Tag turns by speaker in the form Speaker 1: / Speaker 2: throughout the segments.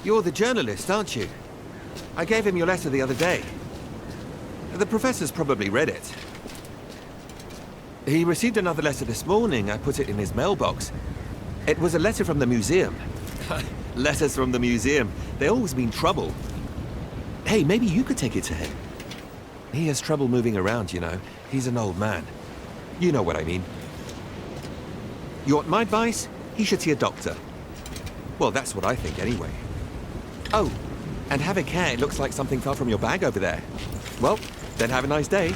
Speaker 1: You're the journalist, aren't you? I gave him your letter the other day. The professor's probably read it. He received another letter this morning. I put it in his mailbox. It was a letter from the museum. Letters from the museum. They always mean trouble. Hey, maybe you could take it to him. He has trouble moving around, you know. He's an old man. You know what I mean. You want my advice? He should see a doctor. Well, that's what I think anyway. Oh, and have a care. It looks like something fell from your bag over there. Well, then have a nice day.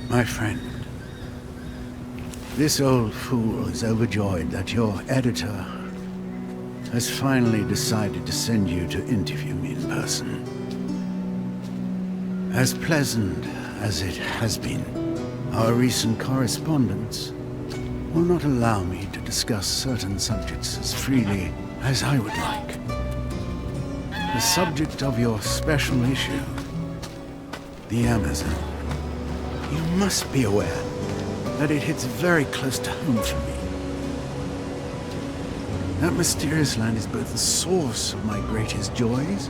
Speaker 2: My friend, this old fool is overjoyed that your editor has finally decided to send you to interview me in person. As pleasant as it has been, our recent correspondence will not allow me to discuss certain subjects as freely as I would like. The subject of your special issue, the Amerzone. You must be aware that it hits very close to home for me. That mysterious land is both the source of my greatest joys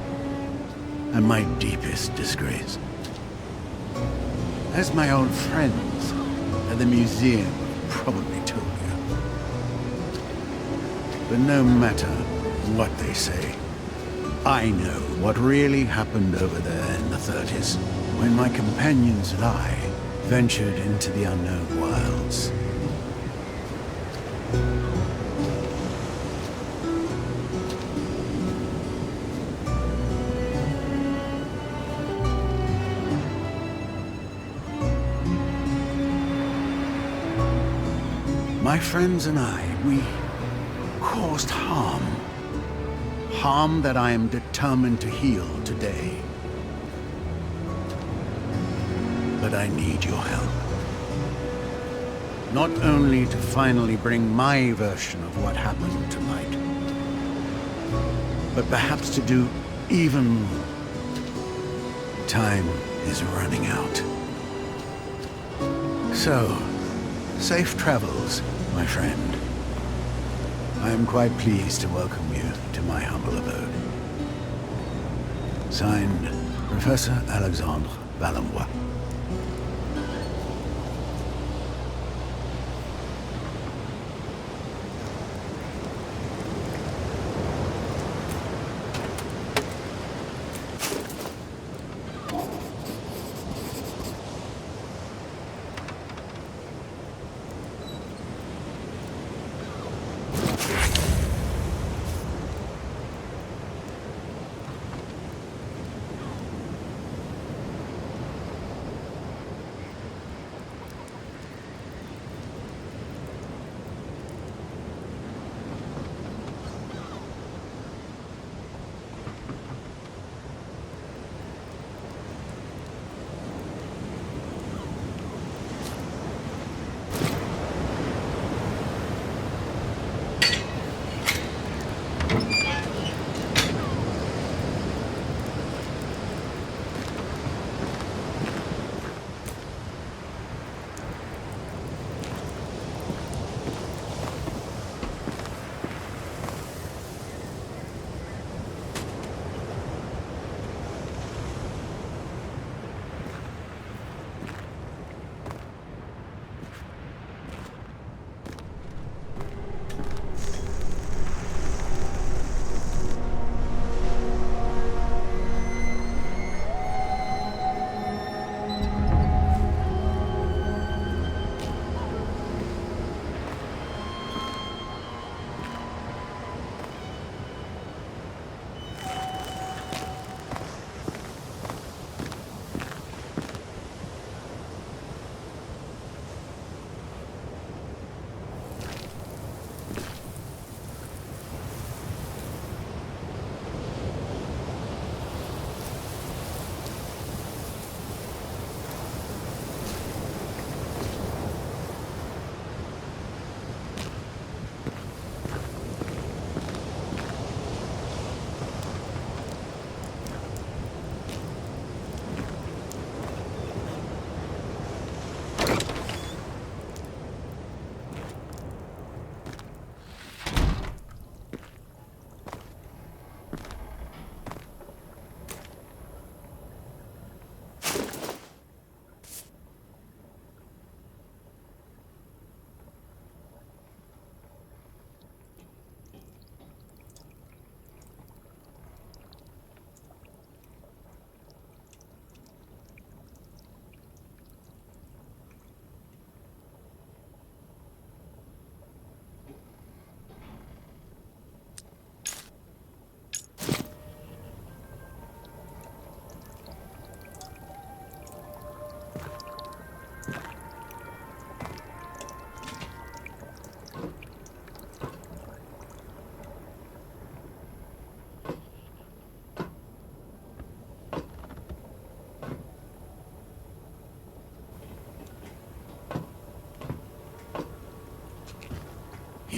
Speaker 2: and my deepest disgrace. As my old friends at the museum probably told you. But no matter what they say, I know what really happened over there in the 30s, when my companions and I ventured into the unknown wilds. My friends and I, we caused harm. Harm that I am determined to heal today. But I need your help. Not only to finally bring my version of what happened to light, but perhaps to do even more. Time is running out. So, safe travels, my friend. I am quite pleased to welcome you to my humble abode. Signed, Professor Alexandre Valenbois.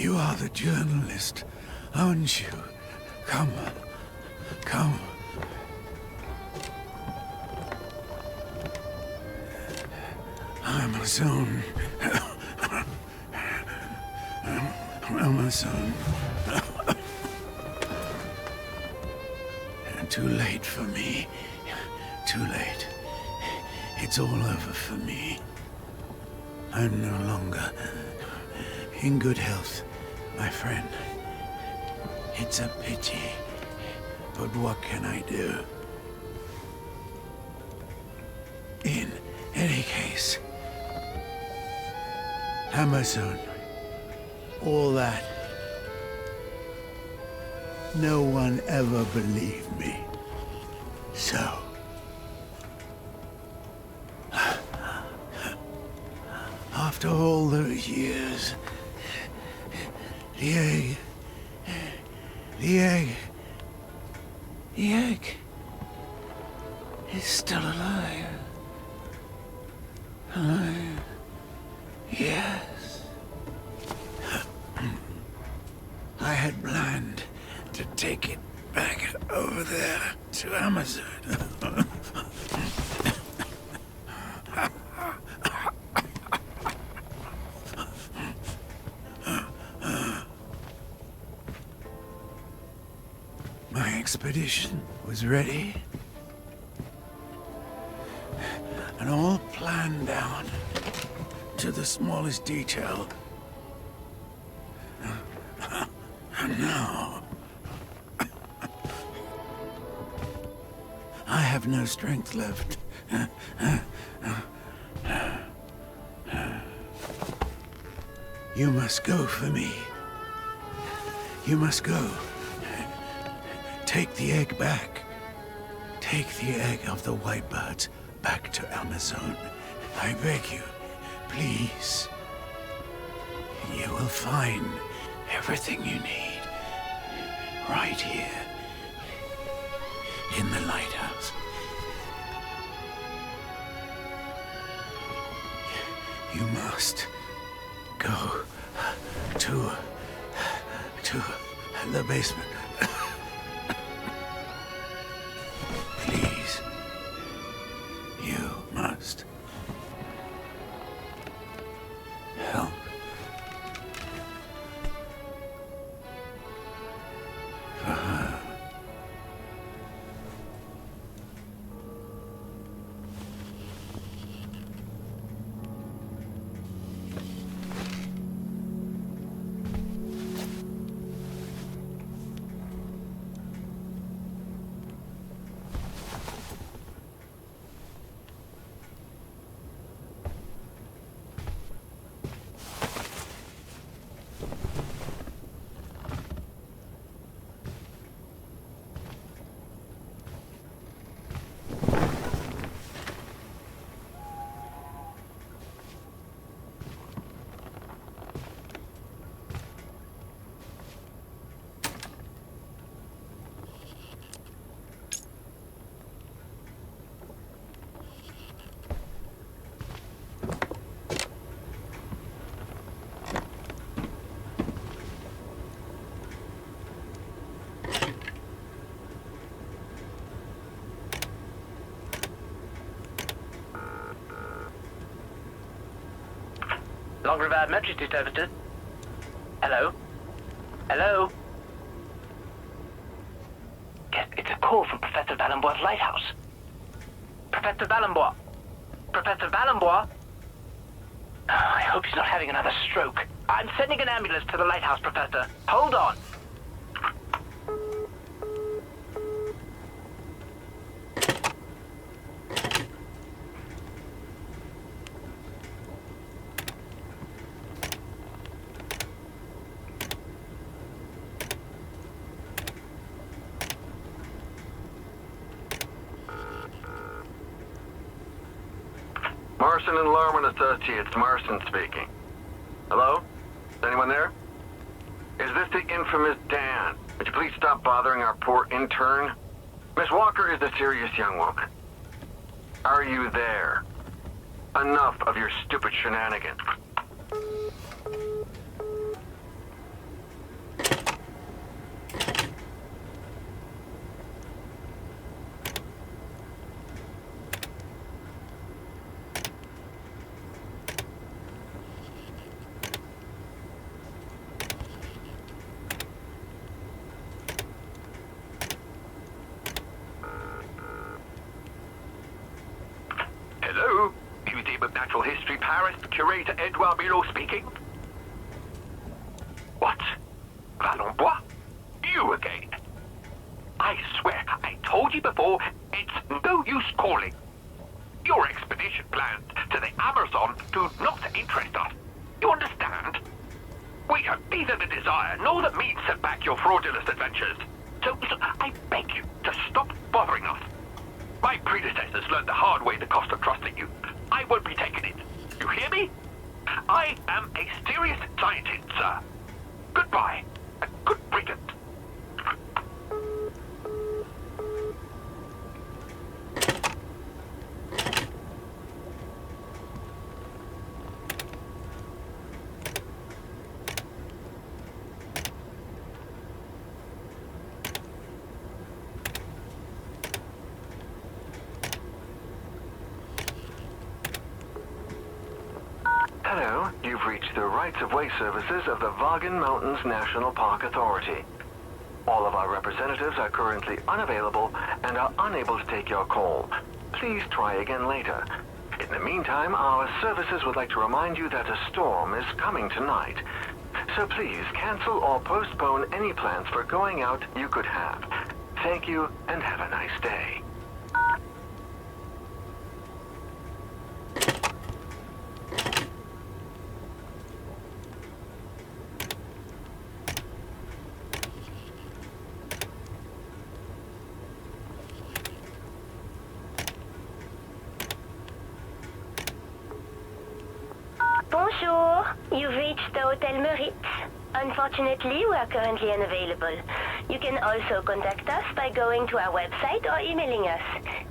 Speaker 2: You are the journalist, aren't you? Come. Come. Amerzone. Amerzone. Too late for me. Too late. It's all over for me. I'm no longer in good health, my friend. It's a pity, but what can I do? In any case, Amerzone, all that. No one ever believed me. So, after all those years, the egg is still alive. Alive, yes. I had planned to take it back over there to Amerzone. My expedition was ready and all planned down to the smallest detail. And now I have no strength left. You must go for me. You must go. Take the egg back. Take the egg of the white birds back to Amerzone. I beg you, please. You will find everything you need right here in the lighthouse. You must go to the basement. Please. You must help. For her.
Speaker 3: Long River Emergency Services. Hello? Hello? Yes, it's a call from Professor Valenbois' lighthouse. Professor Valenbois? Professor Valenbois? Oh, I hope he's not having another stroke. I'm sending an ambulance to the lighthouse, Professor. Hold on.
Speaker 4: Marston and Larman Associates, Marston speaking. Hello? Is anyone there? Is this the infamous Dan? Would you please stop bothering our poor intern? Miss Walker is a serious young woman. Are you there? Enough of your stupid shenanigans. Natural History Paris, curator Edouard Bilot speaking. What? Valenbois? You again? I swear, I told you before, it's no use calling. Your expedition plans to the Amerzone do not interest us. You understand? We have neither the desire nor the means to back your fraudulent adventures. So I beg you to stop bothering us. My predecessors learned the hard way the cost of trusting you. I won't be taking it. You hear me? I am a serious scientist, sir. Goodbye, and good riddance. Hello, you've reached the rights-of-way services of the Vagan Mountains National Park Authority. All of our representatives are currently unavailable and are unable to take your call. Please try again later. In the meantime, our services would like to remind you that a storm is coming tonight. So please cancel or postpone any plans for going out you could have. Thank you and have a nice day.
Speaker 5: Bonjour, you've reached the Hotel 𝙀𝙾. Unfortunately, we are currently unavailable. You can also contact us by going to our website or emailing us.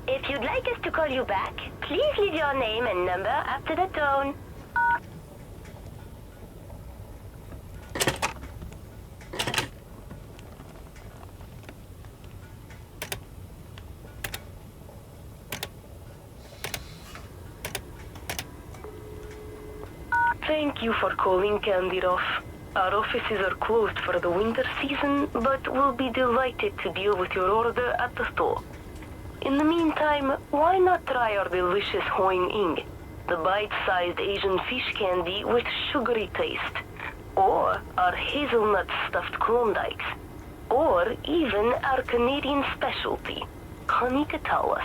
Speaker 5: If you'd like us to call you back, please leave your name and number after the tone.
Speaker 6: Thank you for calling Candyroff. Our offices are closed for the winter season, but we'll be delighted to deal with your order at the store. In the meantime, why not try our delicious 𝙀𝙭𝙥𝙀𝙭𝙥𝙀, the bite-sized Asian fish candy with sugary taste, or our hazelnut stuffed Klondikes, or even our Canadian specialty, honey katawas.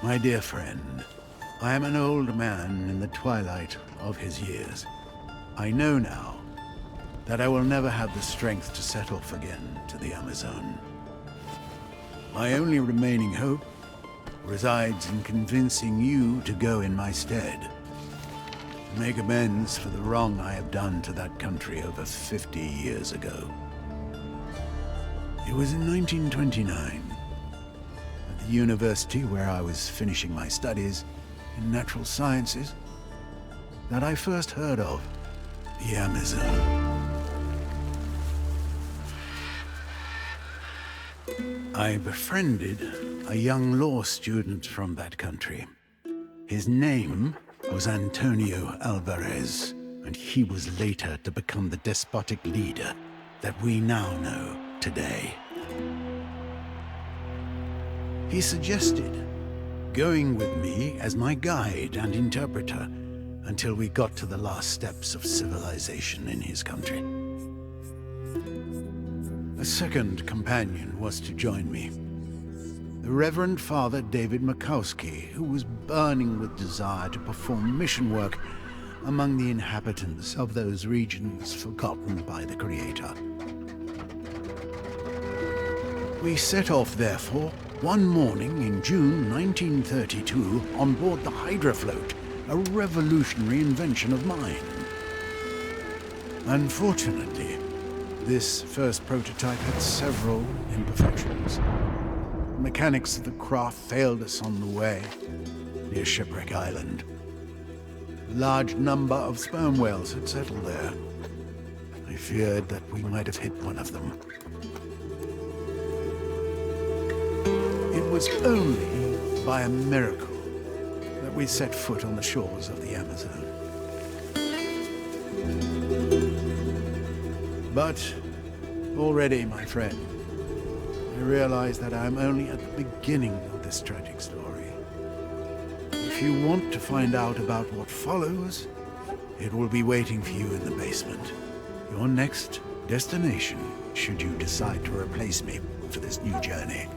Speaker 2: My dear friend, I am an old man in the twilight of his years. I know now that I will never have the strength to set off again to the Amerzone. My only remaining hope resides in convincing you to go in my stead, to make amends for the wrong I have done to that country over 50 years ago. It was in 1929, at the university where I was finishing my studies in natural sciences, that I first heard of the Amerzone. I befriended a young law student from that country. His name was Antonio Alvarez, and he was later to become the despotic leader that we now know today. He suggested going with me as my guide and interpreter until we got to the last steps of civilization in his country. A second companion was to join me, the Reverend Father David Makowski, who was burning with desire to perform mission work among the inhabitants of those regions forgotten by the Creator. We set off, therefore, one morning in June 1932 on board the Hydrofloat, a revolutionary invention of mine. Unfortunately, this first prototype had several imperfections. The mechanics of the craft failed us on the way near Shipwreck Island. A large number of sperm whales had settled there. I feared that we might have hit one of them. It was only by a miracle that we set foot on the shores of the Amerzone. But already, my friend, I realize that I am only at the beginning of this tragic story. If you want to find out about what follows, it will be waiting for you in the basement. Your next destination, should you decide to replace me for this new journey.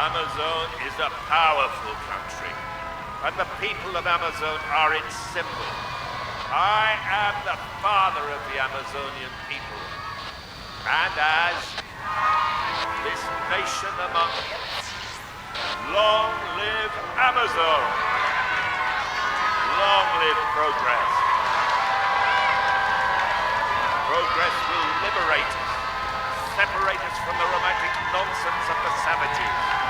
Speaker 7: Amerzone is a powerful country, and the people of Amerzone are its symbol. I am the father of the Amazonian people, and as this nation among us, long live Amazone! Long live progress! Progress will liberate us, separate us from the romantic nonsense of the savages.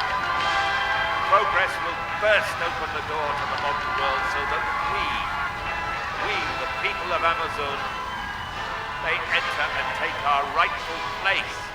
Speaker 7: Progress will burst open the door to the modern world so that we, the people of Amerzone, may enter and take our rightful place.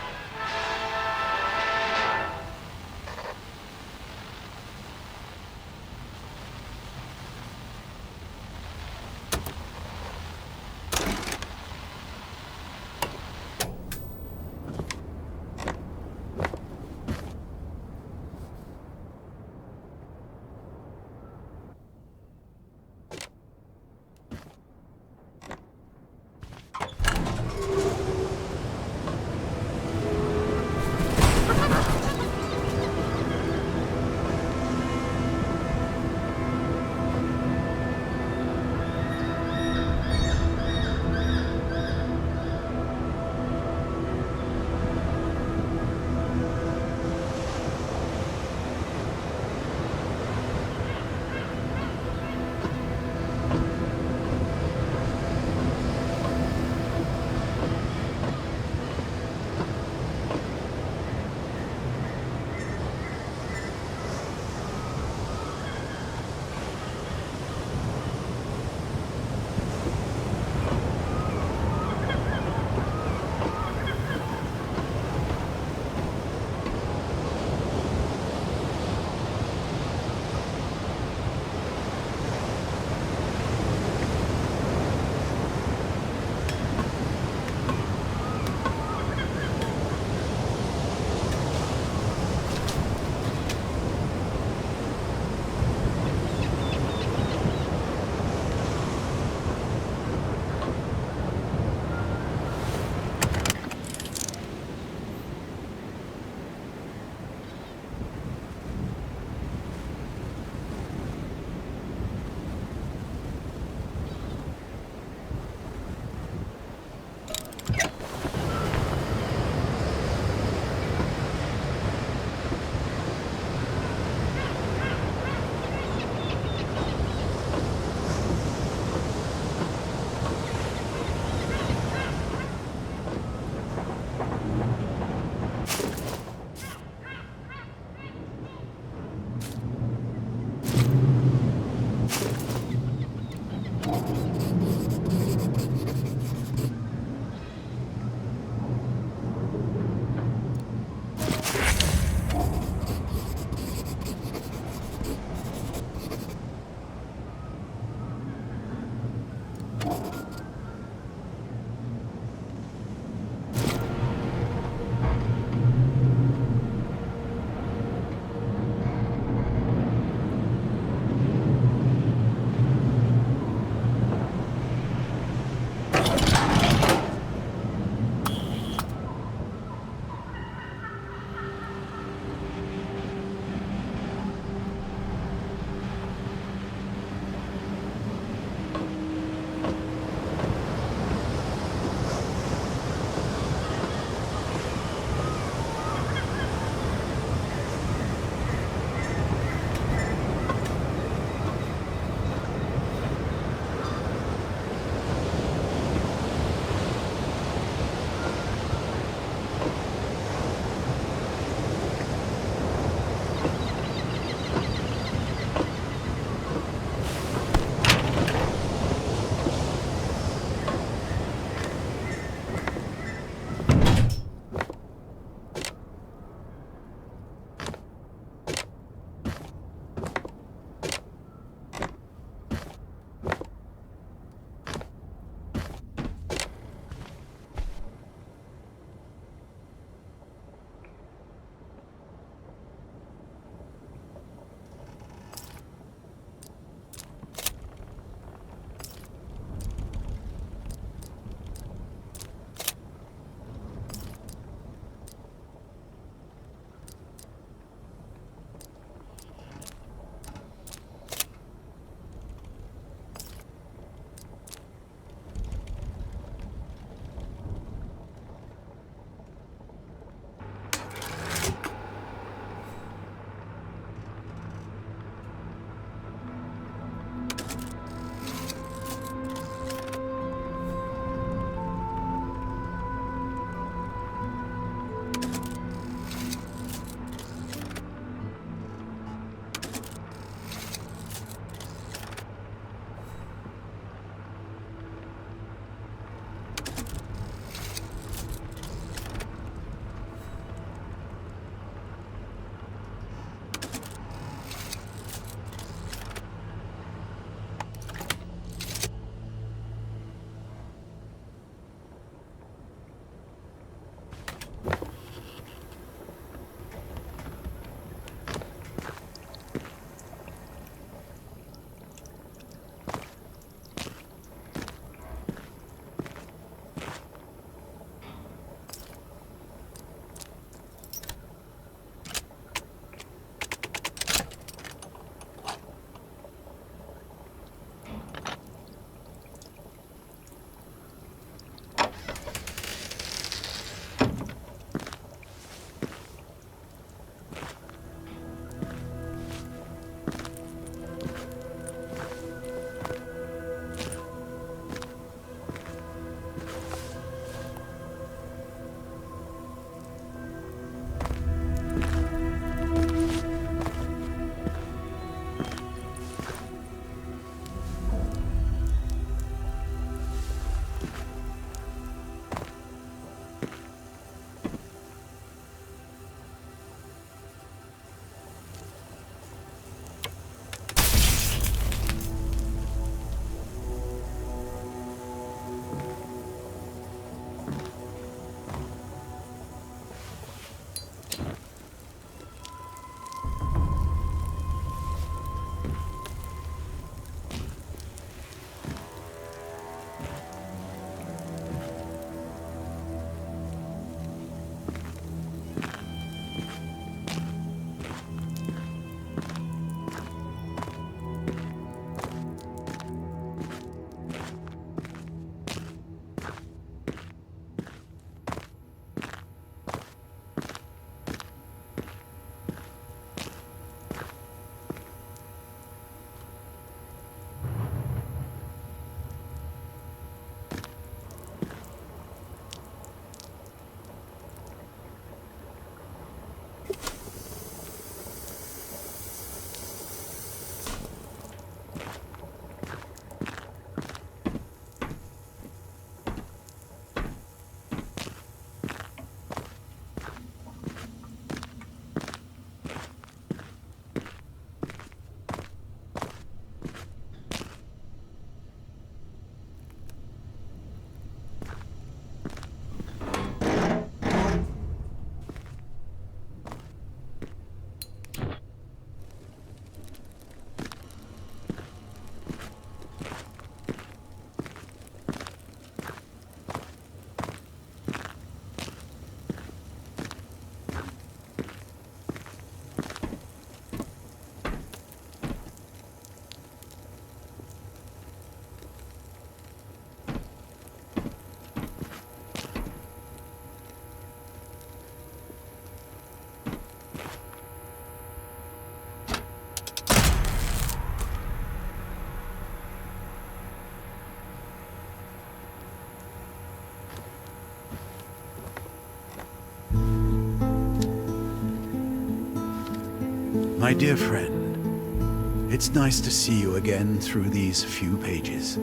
Speaker 2: My dear friend, it's nice to see you again through these few pages.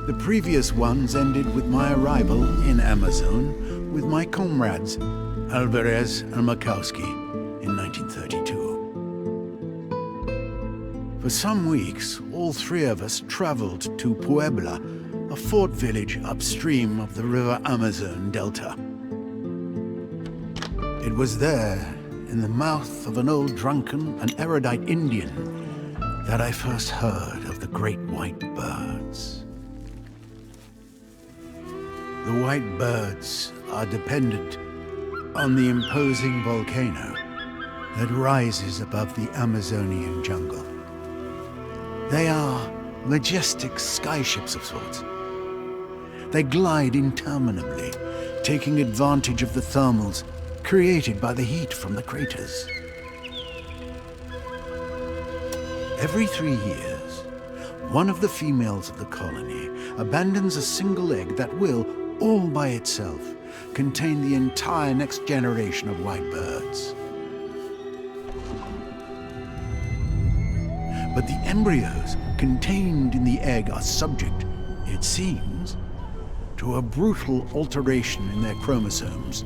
Speaker 2: The previous ones ended with my arrival in Amerzone with my comrades, Alvarez and Makowski, in 1932. For some weeks, all three of us traveled to Puebla, a fort village upstream of the river Amazon Delta. It was there, in the mouth of an old drunken and erudite Indian, that I first heard of the great white birds. The white birds are dependent on the imposing volcano that rises above the Amazonian jungle. They are majestic skyships of sorts. They glide interminably, taking advantage of the thermals created by the heat from the craters. Every 3 years, one of the females of the colony abandons a single egg that will, all by itself, contain the entire next generation of white birds. But the embryos contained in the egg are subject, it seems, to a brutal alteration in their chromosomes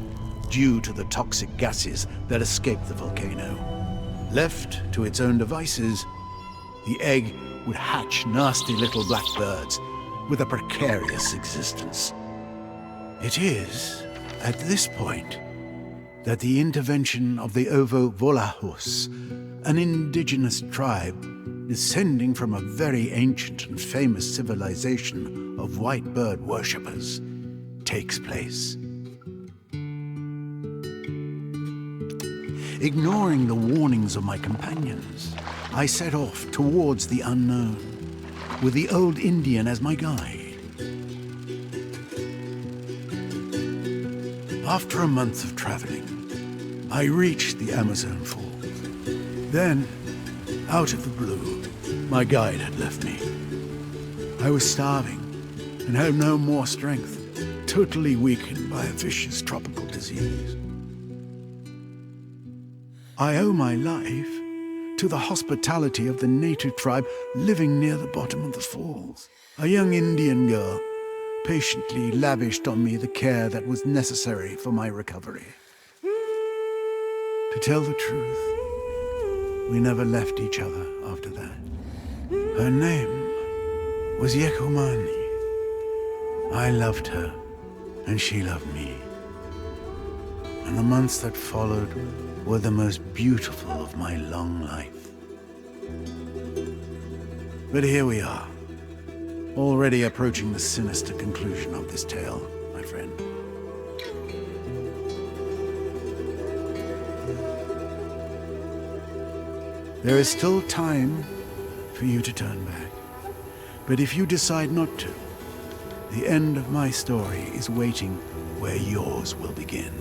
Speaker 2: due to the toxic gases that escape the volcano. Left to its own devices, the egg would hatch nasty little black birds with a precarious existence. It is at this point that the intervention of the Ovo-Volahos, an indigenous tribe descending from a very ancient and famous civilization of white bird worshippers, takes place. Ignoring the warnings of my companions, I set off towards the unknown, with the old Indian as my guide. After a month of traveling, I reached the Amazon Falls. Then, out of the blue, my guide had left me. I was starving and had no more strength, totally weakened by a vicious tropical disease. I owe my life to the hospitality of the native tribe living near the bottom of the falls. A young Indian girl patiently lavished on me the care that was necessary for my recovery. To tell the truth, we never left each other after that. Her name was Yekomani. I loved her, and she loved me. And the months that followed were the most beautiful of my long life. But here we are, already approaching the sinister conclusion of this tale, my friend. There is still time for you to turn back. But if you decide not to, the end of my story is waiting where yours will begin.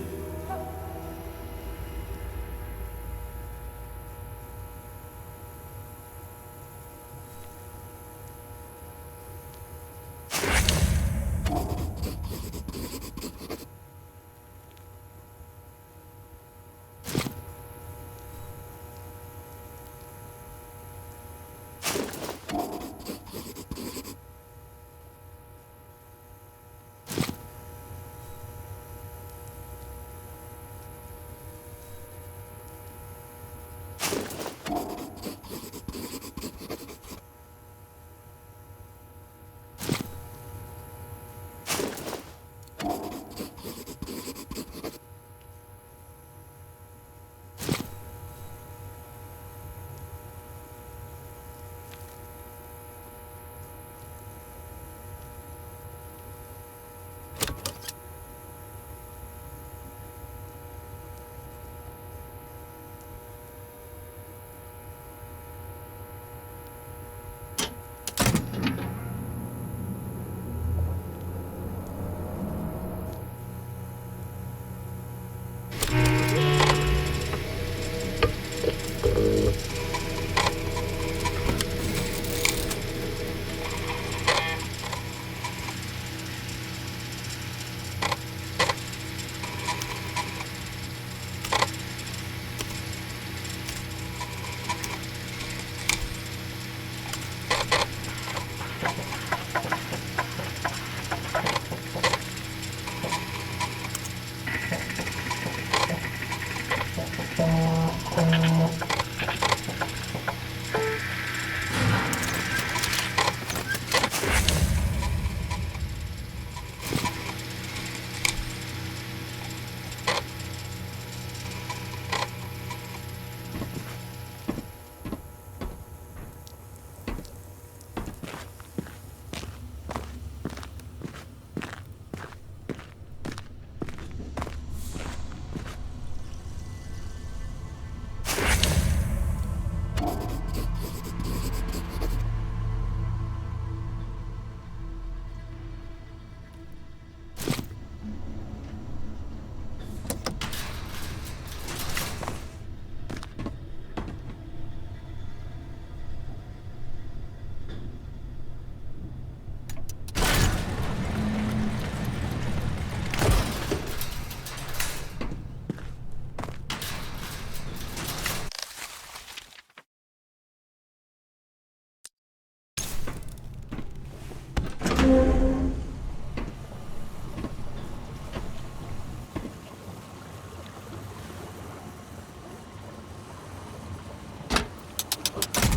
Speaker 3: people.